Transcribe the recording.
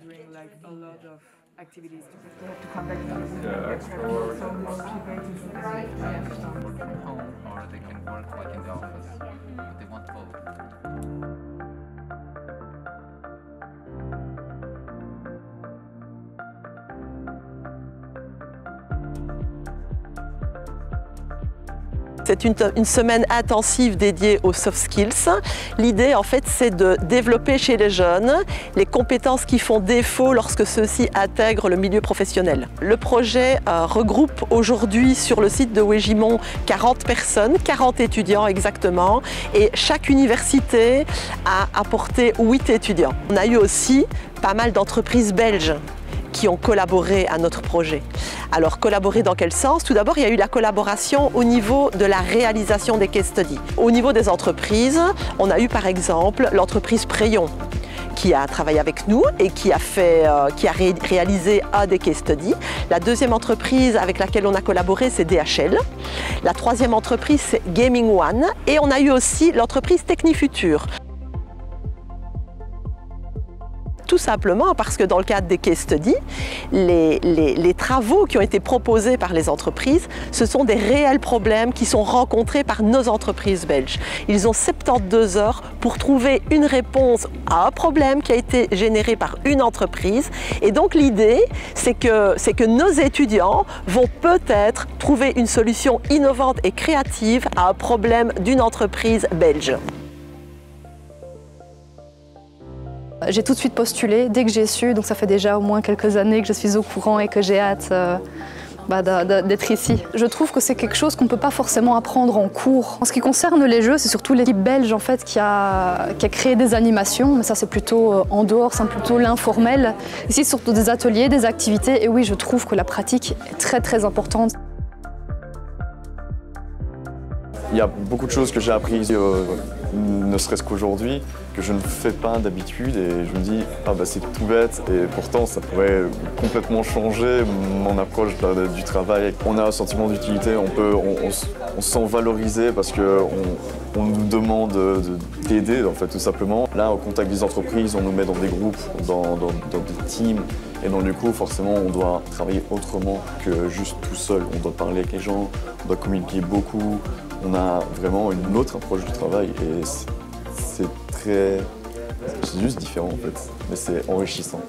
doing like a lot of activities. They have to come back to so most people Work from home or they can work like in the office, but they want both. C'est une semaine intensive dédiée aux soft skills. L'idée, en fait, c'est de développer chez les jeunes les compétences qui font défaut lorsque ceux-ci intègrent le milieu professionnel. Le projet regroupe aujourd'hui sur le site de Wégimont 40 personnes, 40 étudiants exactement, et chaque université a apporté 8 étudiants. On a eu aussi pas mal d'entreprises belges qui ont collaboré à notre projet. Alors, collaborer dans quel sens? Tout d'abord, il y a eu la collaboration au niveau de la réalisation des case studies. Au niveau des entreprises, on a eu par exemple l'entreprise Preyon qui a travaillé avec nous et qui a réalisé un des case studies. La deuxième entreprise avec laquelle on a collaboré, c'est DHL. La troisième entreprise, c'est Gaming One. Et on a eu aussi l'entreprise Technifutur. Tout simplement parce que dans le cadre des case studies, les travaux qui ont été proposés par les entreprises, ce sont des réels problèmes qui sont rencontrés par nos entreprises belges. Ils ont 72 heures pour trouver une réponse à un problème qui a été généré par une entreprise. Et donc l'idée, c'est que nos étudiants vont peut-être trouver une solution innovante et créative à un problème d'une entreprise belge. J'ai tout de suite postulé dès que j'ai su, donc ça fait déjà au moins quelques années que je suis au courant et que j'ai hâte d'être ici. Je trouve que c'est quelque chose qu'on ne peut pas forcément apprendre en cours. En ce qui concerne les jeux, c'est surtout l'équipe belge en fait, qui a créé des animations, mais ça c'est plutôt en dehors, c'est plutôt l'informel. Ici, c'est surtout des ateliers, des activités, et oui, je trouve que la pratique est très très importante. Il y a beaucoup de choses que j'ai apprises, ne serait-ce qu'aujourd'hui, que je ne fais pas d'habitude et je me dis ah bah c'est tout bête et pourtant ça pourrait complètement changer mon approche du travail. On a un sentiment d'utilité, on se sent valorisé parce qu'on nous demande d'aider en fait tout simplement. Là au contact des entreprises, on nous met dans des groupes, dans des teams et donc du coup forcément on doit travailler autrement que juste tout seul. On doit parler avec les gens, on doit communiquer beaucoup, on a vraiment une autre approche du travail et c'est juste différent en fait, mais c'est enrichissant.